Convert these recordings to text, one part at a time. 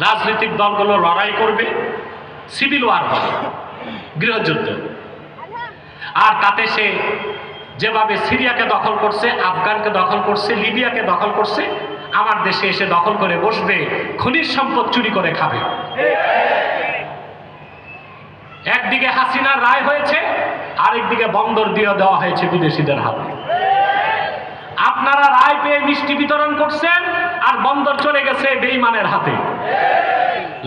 রাজনৈতিক দলগুলো লড়াই করবে, সিভিল ওয়ার হবে, গৃহযুদ্ধ। আর তাতে সে যেভাবে সিরিয়াকে দখল করছে, আফগানকে দখল করছে, লিবিয়াকে দখল করছে, আমার দেশে এসে দখল করে বসবে, খনিজ সম্পদ চুরি করে খাবে। একদিকে হাসিনার রায় হয়েছে, আরেকদিকে বন্দর দিয়ে দেওয়া হয়েছে বিদেশিদের হাতে। আপনারা রায় পেয়ে মিষ্টি বিতরণ করছেন, আর বন্দর চলে গেছে বেঈমানের হাতে।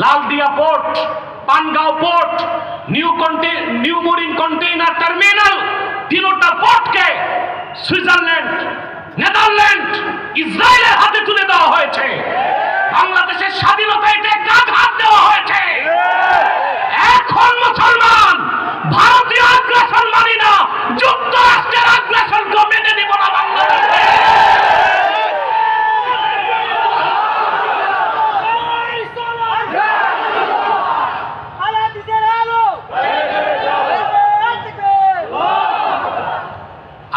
Laldia port, Pangaon port, new mooring container terminal, তিনটা পোর্টকে সুইজারল্যান্ড, নেদারল্যান্ড, ইসরায়েলের হাতে তুলে দেওয়া হয়েছে। বাংলাদেশের স্বাধীনতা এটা হাত দেওয়া হয়েছে। এখন মুসলমান ভারতীয় আগ্রাসন মানি না, যুক্তরাষ্ট্রের আগ্রাসনকে মেনে নিব না বাংলাদেশে।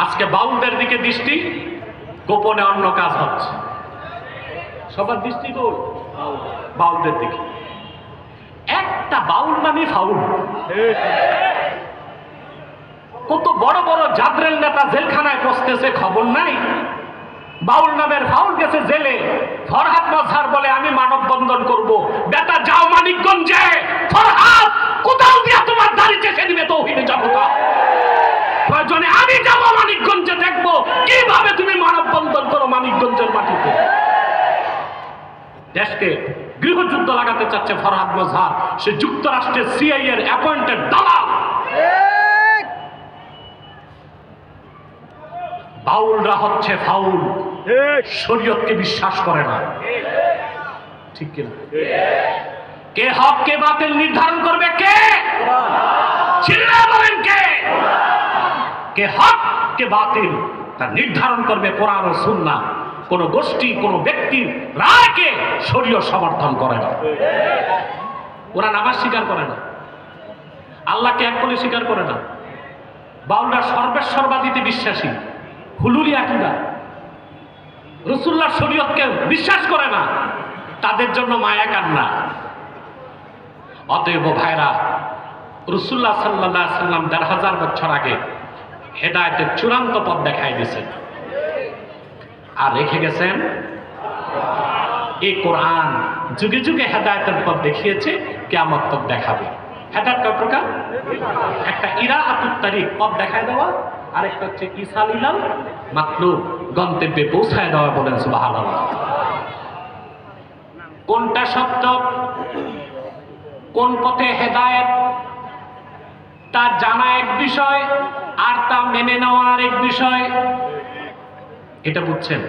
আজকে বাউলদের দিকে দৃষ্টি, গোপনে অন্য কাজ হচ্ছে। সবার দৃষ্টি তো বাউলদের দিকে। একটা বাউল মানে ফাউল। কত বড় বড় জাদরেল নেতা জেলখানায় পৌঁছতেছে, খবর নাই। বাউল নামের ফাউল গেছে জেলে। ফরহাদ মজহার বলে আমি মানববন্ধন করব। বেটা যাও মানিকগঞ্জে, ফরহাদ কোথাও দিয়া তোমার দাড়ি চেষে দিবে তৌহিদে জনতা। প্রয়োজনে আমি যাবো মানিকগঞ্জে, দেখবো কিভাবে তুমি মানববন্ধন করো মানিকগঞ্জের মাটিতে। দেশকে গৃহযুদ্ধ লাগাতে চাচ্ছে ফরহাদ মজহার। সে যুক্তরাষ্ট্রের সিআইএ এর অ্যাপয়েন্টেড দালাল। বাউলরা হচ্ছে ফাউল, শরীয়তকে বিশ্বাস করে না। ঠিক কিনা? কে হক কে বাতিল নির্ধারণ করবে? কে? চিল্লায়ে বলেন কে? কে হক কে বাতিল তা নির্ধারণ করবে কোরআন ও সুন্নাহ। কোন গোষ্ঠী, কোন ব্যক্তির রায়কে শরীয়ত সমর্থন করে না। ওরা নামাজ স্বীকার করে না, আল্লাহকে এক বলে স্বীকার করে না। বাউলরা সর্বেশ্বরবাদীতে বিশ্বাসী, হুলুলি আকীদা, রাসূলুল্লাহর শরীয়তকে বিশ্বাস করে না। তাদের জন্য মায়া কান্না। অতএব ভাইরা, রাসূলুল্লাহ সাল্লাল্লাহু আলাইহি ওয়াসাল্লাম ১৫০০ বছর আগে হেদায়েতের চূড়ান্ত পথ দেখাই দিয়েছেন, আর রেখে গেছেন এই কোরআন। যুগে যুগে হেদায়েতের পথ দেখিয়েছে, কিয়ামত তক দেখাবে। হেদায়েত কয় প্রকার? একটা ইরাআতুত তারিক, পথ দেখায় দেওয়া, আরেকটা হচ্ছে ইসালিলাল মাতলুব, গন্তব্যে পৌঁছায় দেওয়া। বলেন সুবহানাল্লাহ। কোনটা সত্য, কোন পথে হেদায়েত, তা জানা এক বিষয়, আর তা মেনে নেওয়া আরেক বিষয়। এটা বুঝছেন?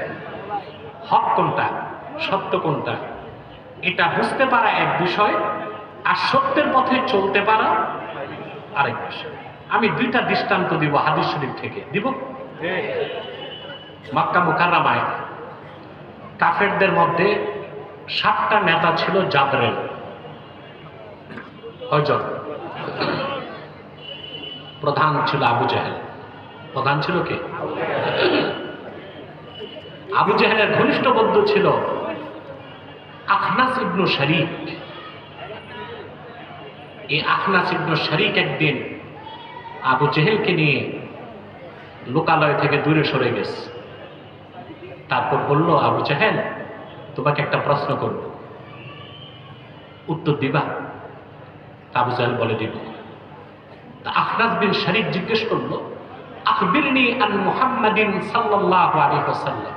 হক কোনটা, সত্য কোনটা, এটা বুঝতে পারা এক বিষয়, আর সত্যের পথে চলতে পারা আরেক বিষয়। আমি দুইটা দৃষ্টান্ত দিব হাদিস শরীফ থেকে। দিব? মক্কা মুকাররমায় কাফেরদের মধ্যে 7টা নেতা ছিল জাদরেল। কয়জন? প্রধান ছিল আবু জেহেল। প্রধান ছিল কে? আবু জেহেলের ঘনিষ্ঠ বন্ধু ছিল আখনাস ইবনু শারিক। এই আখনাস ইবনু শারিক একদিন আবু জেহেলকে নিয়ে লোকালয় থেকে দূরে সরে গেছে। তারপর বলল, আবু জেহেল, তোমাকে একটা প্রশ্ন করব, উত্তর দিবা? আবু জেহেল বলে, দিব। তা আখনাস বিন শারিক জিজ্ঞেস করলো, আখবিরনি আন মুহাম্মাদিন সাল্লাল্লাহু আলাইহি ওয়াসাল্লাম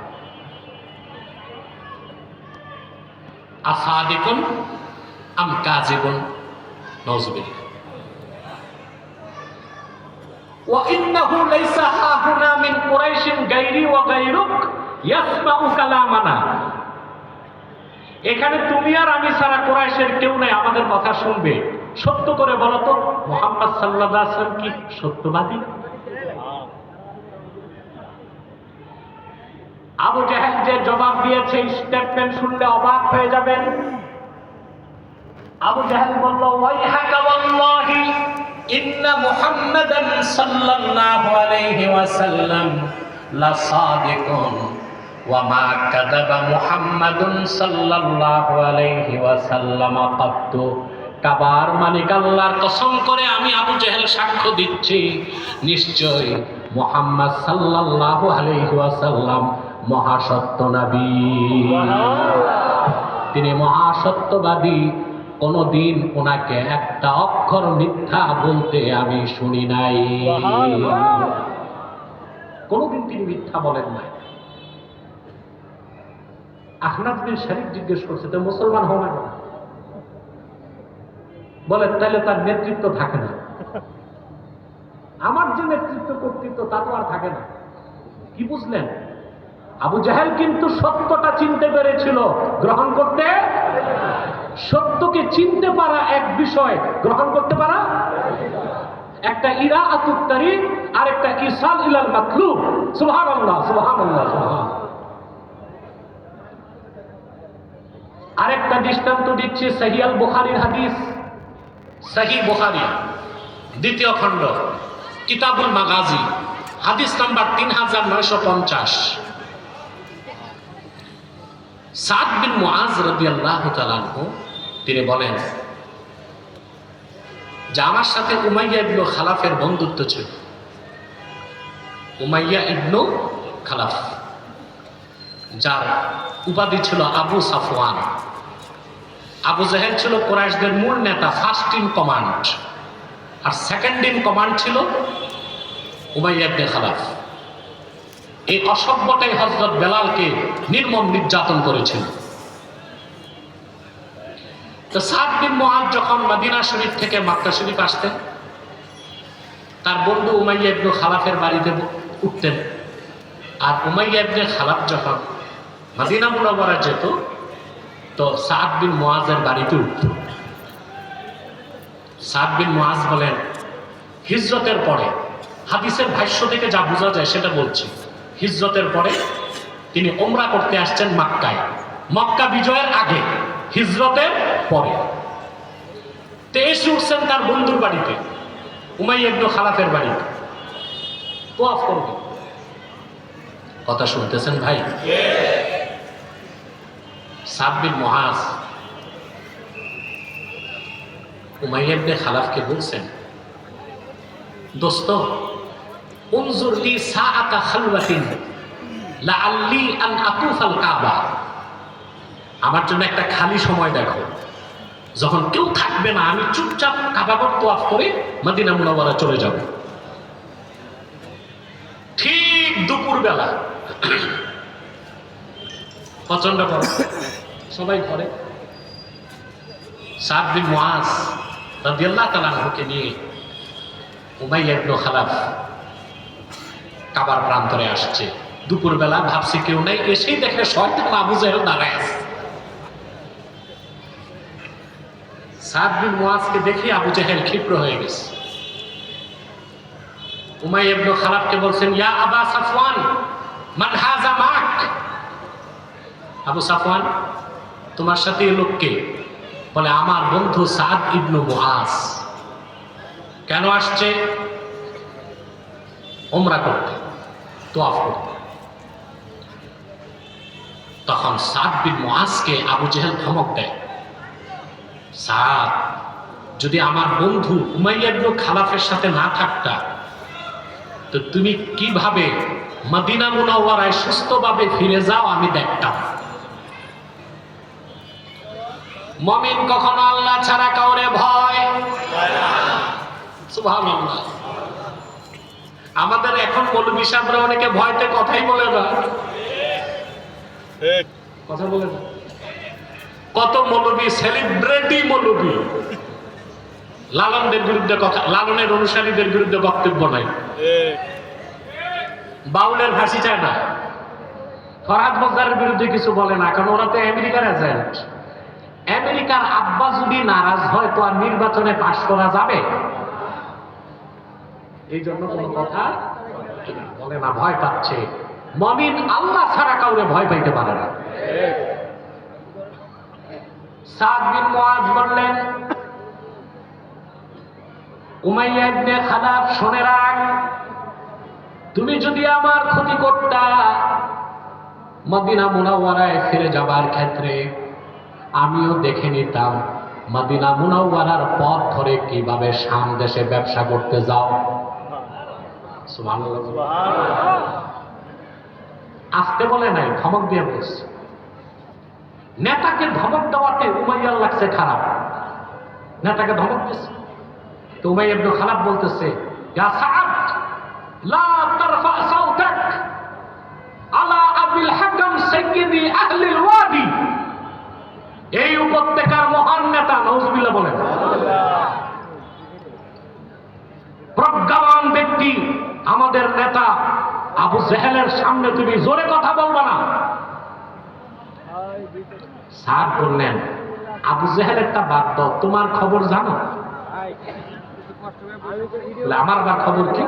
আসাদিকুন আম কাযিবুন। নাউযুবিল্লাহ। ওয়া ইন্নাহু লাইসা হাহুনা মিন কুরাইশিন গায়রি ওয়া গায়রুক ইয়াসমাউ কালামানা। এখানে তুমি আর আমি ছাড়া কুরাইশের কেউ নাই, আমাদের কথা শুনবে। সত্য করে বলো তো, মুহাম্মদ সাল্লাল্লাহু আলাইহি ওয়াসাল্লাম কি সত্যবাদী? আবু জেহেল যে জবাব দিয়েছে, স্টেটমেন্ট শুনলে অবাক হয়ে যাবেন। আবু জেহেল বলল, ওয়াইহাকা ওয়াল্লাহি ইন্না মুহাম্মাদান সাল্লাল্লাহু আলাইহি ওয়াসাল্লাম লাসাদিকুন ওয়া মা কাযাবা মুহাম্মাদুন সাল্লাল্লাহু আলাইহি ওয়াসাল্লাম কাত্তু। কাবার মালিক আল্লাহর কসম করে আমি আবু জেহেল সাক্ষ্য দিচ্ছি, নিশ্চয় মুহাম্মদ সাল্লাল্লাহু আলাইহি ওয়াসাল্লাম মহাসত্য নবী, তিনি মহাসত্যবাদী। কোনদিন ওনাকে একটা অক্ষর মিথ্যা বলতে আমি শুনি নাই, কোনদিন তিনি মিথ্যা বলেন নাই। আহনাফ বিন শরীফ জিজ্ঞেস করছে, তো মুসলমান হও না কেন? বলে তাহলে তার নেতৃত্ব থাকে না। আমার যে নেতৃত্ব কর্তৃত্ব তা তো আর থাকে না। কি বুঝলেন? আবু জাহেল কিন্তু সত্যটা চিনতে পেরেছিল, গ্রহণ করতে, সত্যকে চিনতে পারা এক বিষয়, গ্রহণ করতে পারা একটা। ইরাআতুত তারিক আর একটা ইরসাল ইলাল মাতলুব। সুবহানাল্লাহ, সুবহানাল্লাহ, সুবহান। আরেকটা দৃষ্টান্ত দিচ্ছি, সহিহ আল বুখারীর হাদিস, সহিহ বুখারী দ্বিতীয় খণ্ড কিতাবুল মাগাজি, হাদিস নাম্বার 3950। সাদ বিন মুআজ রাদিয়াল্লাহু তাআলা আনহু তিনি বলেন যে আমার সাথে উমাইয়া ইবনে খালাফের বন্ধুত্ব ছিল। উমাইয়া ইবনে খালাফ, যার উপাধি ছিল আবু সাফওয়ান। আবু জাহেল ছিল কুরাইশদের মূল নেতা, ফার্স্ট ইন কমান্ড, আর সেকেন্ড ইন কমান্ড ছিল উমাইয়া ইবনে খালাফ। এই অসভ্যটাই হযরত বেলালকে নির্মম নির্যাতন করেছিল। তো সাদ বিন মুআজ যখন মদিনা শরীফ থেকে মক্কা শরীফ আসতেন, তার বন্ধু উমাইয়া ইবনে খালাফের বাড়িতে উঠতেন। আর উমাইয়া ইবনে খালাফ যখন মদিনা মুনাওয়ারা যেত, তো সাদ বিন মুআজের বাড়িতে উঠত। সাদ বিন মুআজ বলেন, হিজরতের পরে, হাদিসের ভাষ্য থেকে যা বোঝা যায় সেটা বলছি, হিজরতের পরে তিনি উমরা করতে আসছেন মক্কায়, মক্কা বিজয়ের আগে, হিজরতের পরে। তো এসে উঠছেন তার বন্ধুর বাড়িতে, উমাইয়া ইবনে খালাফের বাড়িতে, তোয়াফ করবে। কথা শুনতেছেন ভাই? সাদ বিন মুআজ উমাইয়া ইবনে খালাফকে বলছেন, দোস্ত, উনজুর লি সাআতা খালওয়াতিন লাআল্লি আন আতুফাল কাবা। আমার জন্য একটা খালি সময় দেখো, যখন কেউ থাকবে না, আমি চুপচাপ কাবাগর তোয়াফ করে মদিনা মুনাওয়ারা চলে যাব। ঠিক দুপুর বেলা, প্রচন্ড গরম, সবাই ঘরে। সাদ বিন মুআজ রাদিয়াল্লাহু তাআলা আনহুকে নিয়ে উমাইয়া ইবনে খালাফ কাবার প্রান্তরে আসছে। দুপুরবেলা, ভাবছে কেউ নাই, এসেই দেখে শয়তান আবু জাহেল দাঁড়ায় আছে। সাদ বিন মুআজকে দেখে আবু জাহেল ক্ষিপ্র হয়ে গেছে। উমাইয়া ইবনে খালাফকে বলছেন, ইয়া আবা সাফওয়ান মান হাযা মাক। আবু সাফওয়ান, তোমার সাথে এই লোককে? বলে, আমার বন্ধু সাদ ইবনে মুআজ। কেন আসছে? উমরা করতে, তোয়াফ করতে। তখন সাদ বিন মুআজকে আবু জাহেল ধমক দেয়, সাদ, যদি আমার বন্ধু উমাইয়া ইবনে খালাফের সাথে না থাকতা, তো তুমি কিভাবে মদিনা মুনাওয়ারায় সুস্থভাবে ফিরে যাও আমি দেখতাম। মুমিন কখনো আল্লাহ ছাড়া কাউরে ভয় পায় না। সুবহানাল্লাহ। আমাদের এখন মৌলবী সাহেবরা অনেকে ভয়তে কথাই বলে না, কথা বলে না। কত মৌলবী, সেলিব্রিটি মৌলবী, লালনদের বিরুদ্ধে কথা, লালনের অনুসারীদের বিরুদ্ধে বক্তব্য নাই, বাউলের ফাঁসি চায় না, ফরহাদ মজদারের বিরুদ্ধে কিছু বলে না, কারণ ওরা তো আমেরিকার এজেন্ট। আমেরিকার আব্বা যদি নারাজ হয় তো আর নির্বাচনে পাশ করা যাবে? এই জন্য কোনো কথা বলে না, ভয় পাচ্ছে। মুমিন আল্লাহ ছাড়া কাউরে ভয় পাইতে পারে না। সাদ বিন মুআজ বললেন, উমাইয়া ইবনে খালাফ, শুনে রাখ, তুমি যদি আমার ক্ষতি করতা, মদিনা মুনাওয়ারায় ফিরে যাবার ক্ষেত্রে আমিও দেখে নিতাম মদিনা মুনাওয়ারার পথ ধরে কিভাবে শাম দেশে ব্যবসা করতে যাও। সুবহানাল্লাহ। আসতে বলে নাই, ধমক দিয়ে বলছে। নেতাকে ধমক দেওয়াতে উমাইয়ার লাগছে খারাপ, নেতাকে ধমক দিচ্ছে। তো উমাইয়া ইবনে খালাফ বলতেছে, ইয়া সাআদ লা তারফা সাউতাক আলা আবিল হাকাম সাইয়্যিদি আহলিল ওয়াদি। এই উপত্যকার মহান নেতা, নাউজুবিল্লাহ বলেন, প্রজ্ঞাবান ব্যক্তি, আমাদের নেতা আবু জেহেলের সামনে তুমি জোরে কথা বলবা না। সাদ বললেন, আবু জেহেলেরটা বাদ দাও, তোমার খবর জানো? আমার আবার খবর কি?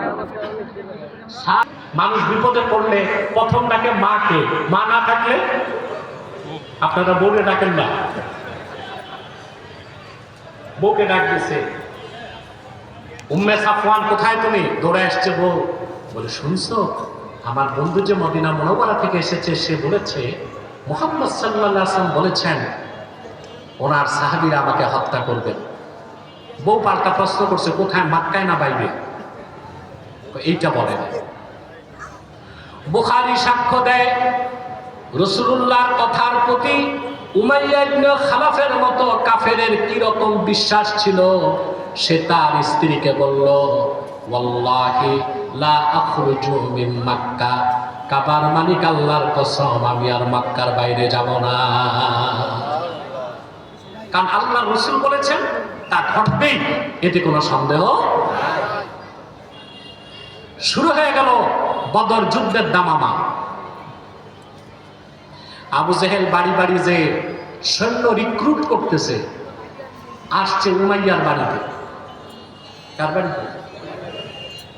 মানুষ বিপদে পড়লে প্রথম ডাকে মাকে, মা না থাকলে আপনারা বউকে ডাকেন না, বউকে ডাক দিছে। উম্মে সাফওয়ান কোথায় তুমি? দৌড়ে আসছে বউ, বলে শুনছো আমার বন্ধু যে মদিনা মুনাওয়ারা থেকে এসেছে, সে বলেছে মুহাম্মদ সাল্লাল্লাহু আলাইহি ওয়াসাল্লাম বলেছেন ওনার সাহাবীরা আমাকে হত্যা করবে। বউ পাল্টা প্রশ্ন করছে, কোথায়, মক্কায় না বাইরে? এইটা বলে না। বুখারী সাক্ষ্য দেয় রাসূলুল্লাহর কথার প্রতি উমাইয়া ইবনে খালাফের মতো কাফেরের কি রকম বিশ্বাস ছিল। সে তার স্ত্রীকে বলল, ওয়াল্লাহি লা আখরুজু মিন মক্কা, কাবার মালিক আল্লাহর কসম আমি আর মক্কার বাইরে যাব না। কারণ আল্লাহ রাসূল বলেছেন তা ঘটবেই, এতে কোনো সন্দেহ। শুরু হয়ে গেল বদর যুদ্ধের দামামা। আবু জেহেল বাড়ি বাড়ি যে সৈন্য রিক্রুট করতেছে, আসছে উমাইয়ার বাড়িতে। কার বাড়িতে?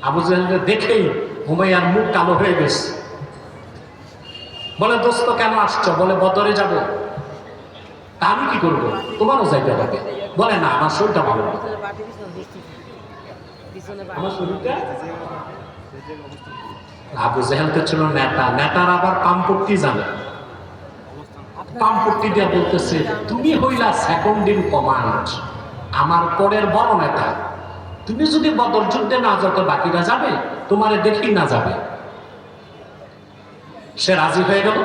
আবু জেহেলকে দেখেই উমাইয়ার মুখ কালো হয়ে গেছে। বলে, দোস্ত কেন আসছো? বলে, বদরে যাব। তা আমি কি করবো? তোমারও যাইতে হবে। বলে, না আমার শরীরটা ভালো না। আমার শরীরটা। আবু জেহেল তো ছিল নেতা, নেতার আবার পাম্পট্টি জানে। পাম্পট্টি দিয়ে বলতেছে, তুমি হইলা সেকেন্ড ইন কমান্ড, আমার পরের বড় নেতা। তুমি যদি বদর যুদ্ধে না যাও তো বাকিরা যাবে, তোমারে দেখি না যাবে। সে রাজি হয়ে গেল,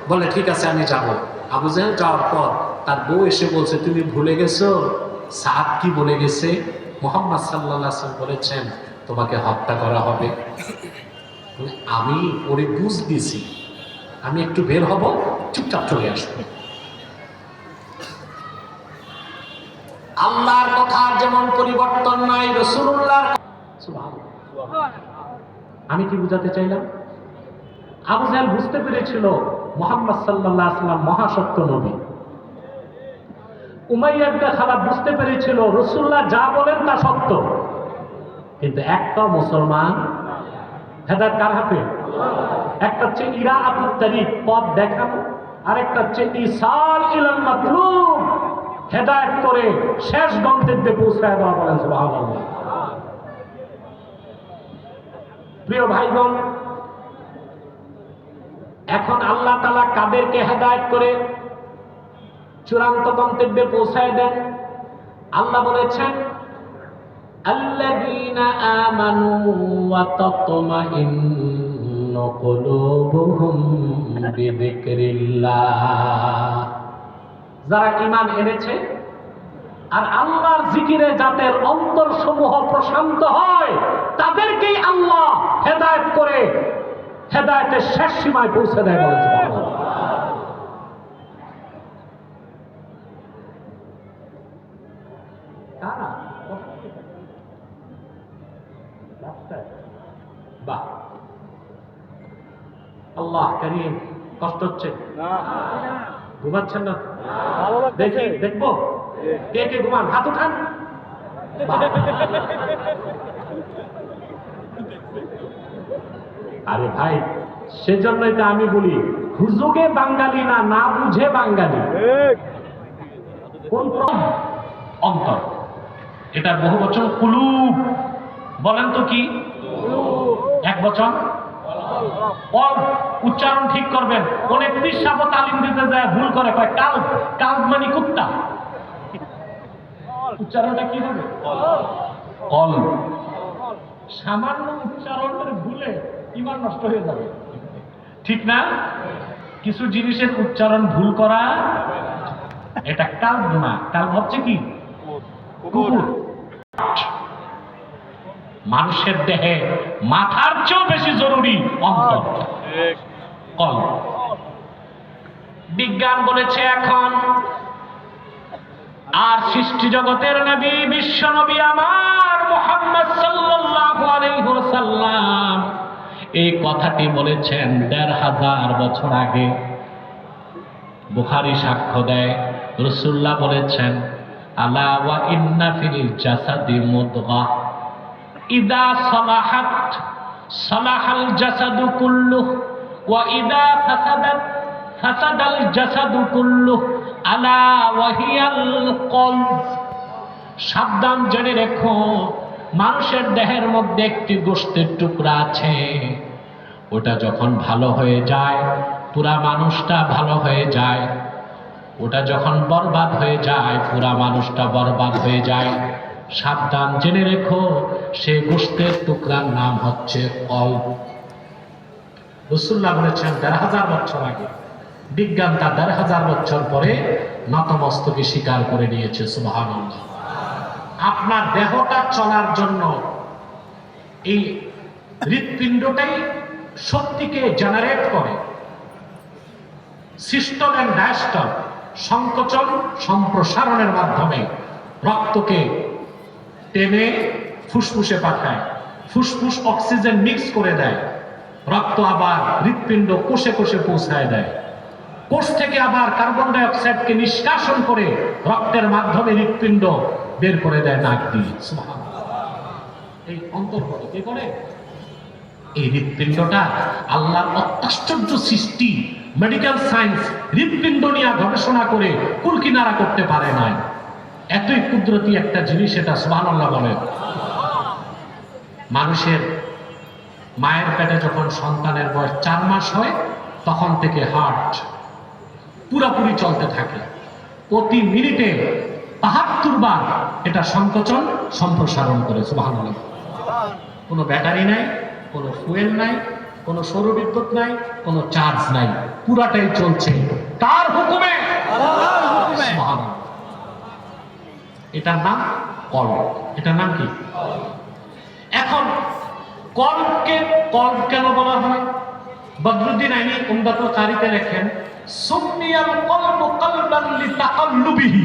বলে ঠিক আছে আমি যাব। আবু জেহেল যাওয়ার পর তার বউ এসে বলছে, তুমি ভুলে গেছো সাদ কি বলে গেছে? মুহাম্মদ সাল্লাল্লাহু আলাইহি ওয়াসাল্লাম বলেছেন তোমাকে হত্যা করা হবে। আমি ওরে বুঝ দিয়েছি, আমি একটু বের হব, চুপচাপ চলে আসবো। আল্লাহর কথা যেমন পরিবর্তন নাই, রাসূলুল্লাহর। আমি কি বুঝাতে চাইলাম? আবু জেহেল বুঝতে পেরেছিল মুহাম্মদ সাল্লাল্লাহু আলাইহি ওয়াসাল্লাম মহাসত্য নবী। উমাইয়া ইবনে খালাফ বুঝতে পেরেছিল রাসূলুল্লাহ যা বলেন তা সত্য। কিন্তু একটা মুসলমান, হেদায়েত কার হাতে? একটা হচ্ছে ইরাআতুত তারিক, পথ দেখানো, আরেকটা হচ্ছে ইসাল ইলাল মাতলুব, হেদায়েত করে শেষ গন্তব্যে পৌঁছায় দেওয়া। বলেন সুবহানাল্লাহ। প্রিয় ভাইগণ, এখন আল্লাহ তাআলা কাদেরকে হেদায়েত করে চূড়ান্ত গন্তব্যে পৌঁছায় দেন? আল্লাহ বলেছেন, আল্লাযীনা আমানু ওয়া তাতমাইন্নু কুলুবুহুম বিযিকরিল্লাহ। যারা ঈমান এনেছে আর আল্লাহর জিকিরে যাদের অন্তরসমূহ প্রশান্ত হয়, তাদেরকেই আল্লাহ হেদায়েত করে হেদায়েতের শেষ সীমায় পৌঁছে দেয়। বলেন সুবহানাল্লাহ। বাহ, আল্লাহ কারীম। কষ্ট হচ্ছে? ঘুমাচ্ছেন না? দেখি, দেখবো কে কে ঘুমান, হাত উঠান। আরে ভাই, সেজন্যই তো আমি বলি হুজুগে বাঙালি না, না বুঝে বাঙালি। কোন অন্তর? এটার বহু বচন কুলুব। বলেন তো কি এক বচন? কল্ব উচ্চারণ ঠিক করবেন। অনেক পিসাব তালিম দিতে যায় ভুল করে, কয় কাল্ব। কাল্ব মানে কুত্তা, উচ্চারণটা কি হবে? কল্ব। সামান্য উচ্চারণের ভুলে ইমান নষ্ট হয়ে যাবে, ঠিক না? কিছু জিনিসের উচ্চারণ ভুল করা এটা কাল্ব না। কাল্ব হচ্ছে কি? কুকুর। মানুষের দেহে মাথার চেয়েও বেশি জরুরি অন্তর, কল্ব। বিজ্ঞান বলেছে এখন আর সৃষ্টি জগতের নবী, বিশ্ব নবী আমার মুহাম্মদ সাল্লাল্লাহু আলাইহি ওয়াসাল্লাম এই কথাটি বলেছেন ১৫০০ বছর আগে। বুখারী সাক্ষ্য দেয়, রাসূলুল্লাহ বলেছেন, আলা ওয়া ইন্না ফিল জাসাদি মুদগা ইদা সালাহাত সালাহাল জাসাদু কুল্লুহু ওয়া ইদা ফাসাদাত ফাসাদাল জাসাদু কুল্লুহু আলা ওয়া হিয়াল কলব। সাবধান, জেনে রেখো, মানুষের দেহের মধ্যে একটি গোশতের টুকরা আছে, ওটা যখন ভালো হয়ে যায় পুরা মানুষটা ভালো হয়ে যায়, ওটা যখন বরবাদ হয়ে যায় পুরা মানুষটা বরবাদ হয়ে যায়। সাবধান, জেনে রেখো, সে গোশতের টুকরার নাম হচ্ছে কল্ব। রাসূলুল্লাহ বলেছেন ১৫০০ বছর আগে। বিজ্ঞান তা ১৫০০ বছর পরে নতমস্তকে স্বীকার করে নিয়েছে। সুবহানাল্লাহ। আপনার দেহটা চলার জন্য এই হৃৎপিণ্ডটাই শক্তিকে জেনারেট করে। সিস্টল এন্ড ডায়াস্টল, সংকোচন সম্প্রসারণের মাধ্যমে রক্তকে টেনে ফুসফুসে পাঠায়, ফুসফুস অক্সিজেন মিক্স করে দেয়, রক্ত আবার হৃৎপিণ্ড কোষে কোষে পৌঁছায় দেয়, কোষ থেকে আবার কার্বন ডাই অক্সাইডকে নিষ্কাশন করে রক্তের মাধ্যমে হৃৎপিণ্ড বের করে দেয় নাক দিয়ে। এই অন্তর্গত কে করে? এই হৃৎপিণ্ডটা আল্লাহর অত্যাশ্চর্য সৃষ্টি। মেডিকেল সায়েন্স হৃৎপিণ্ড নিয়ে গবেষণা করে কুল কিনারা করতে পারে নাই। এতই কুদরতি একটা জিনিস এটা, সুবহানাল্লাহ বলেন। মানুষের মায়ের পেটে যখন সন্তানের বয়স 4 মাস হয় তখন থেকে হার্ট পুরাপুরি চলতে থাকে। প্রতি মিনিটে ৭২ বার এটা সংকোচন সম্প্রসারণ করে। সুবহানাল্লাহ। কোনো ব্যাটারি নাই, কোনো ফুয়েল নাই, কোনো সৌরবিদ্যুৎ নাই, কোনো চার্জ নাই, পুরাটাই চলছে তার হুকুমে। সুবহানাল্লাহ। এটার নাম কল্ব। এটার নাম কি? এখন কল্বকে কল্ব কেন বলা হয়? বদরুদ্দিন আইনি উমদাতুল কারিতে লেখেন, সুম্মিয়াল কলবু কলবান লিতাকাল্লুবিহি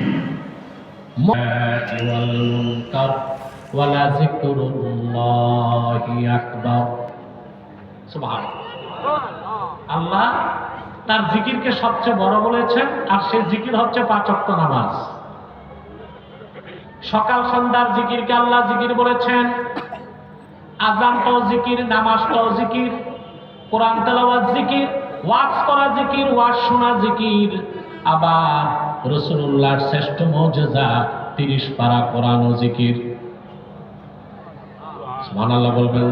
ওয়াল মুনকার ওয়ালা যিকরুল্লাহি আকবার। সুবহানাল্লাহ। আল্লাহ তার জিকিরকে সবচেয়ে বড় বলেছেন, আর সেই জিকির হচ্ছে 5 ওয়াক্ত নামাজ। সকাল সন্ধ্যার জিকিরকে আল্লাহ জিকির বলেছেন। আযানটাও জিকির, নামাজটাও জিকির, কোরআন তেলাওয়াত জিকির, ওয়াজ করা জিকির, ওয়াজ শোনা জিকির। আবার রাসূলুল্লাহর শ্রেষ্ঠ মুজিজা 30 পারা কোরআন ও জিকির। সুবহানাল্লাহ বলবেন।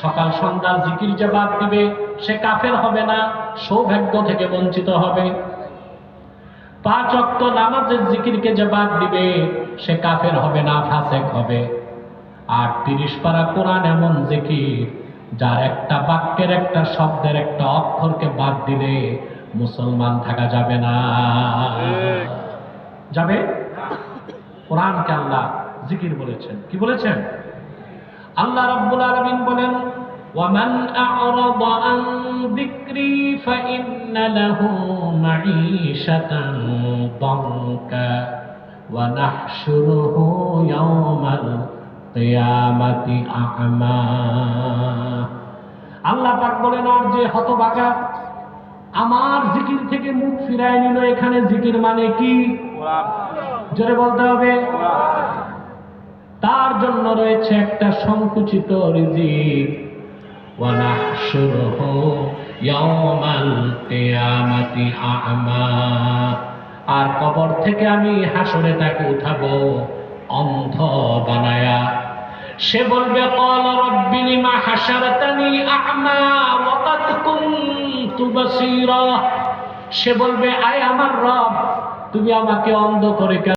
সকাল সন্ধ্যার জিকির যে বাদ দিবে সে কাফের হবে না, সৌভাগ্য থেকে বঞ্চিত হবে। 5 ওয়াক্ত নামাজের জিকিরকে যে বাদ দিবে সে কাফের হবে না, ফাসেক হবে। আর 30 পারা কোরআন এমন জিকির যার একটা বাক্যের, একটা শব্দের, একটা অক্ষরকে বাদ দিলে মুসলমান থাকা যাবে না। যাবে? কোরআনকে আল্লাহ জিকির বলেছেন। কি বলেছেন? আল্লাহ রাব্বুল আলামিন বলেন, ওয়ামান আ'রাদা আন যিকরি ফাইন্না লাহু মাঈশাতান দানকা ওয়া নাহশুরুহু ইয়াওমাল কিয়ামাতি আ'মা। আল্লাহ পাক বলেন, আর যে হতভাগা আমার জিকির থেকে মুখ ফিরায় নিল। এখানে জিকির মানে কি? জোরে বলতে হবে। তার জন্য রয়েছে একটা সংকুচিত রিজিক। ওয়া নাহশুরুহু ইয়াওমাল কিয়ামাতি আ'মা। আর কবর থেকে আমি হাসরে তাকে উঠাবো অন্ধ বানায়া। সে বলবে ক্বালা রাব্বি লিমা হাশারতানি আ'মা ওয়া ক্বাদ কুনতু বাসীরা। সে বলবে আয় আমার রব, তুমি আমাকে অন্ধ করে কেন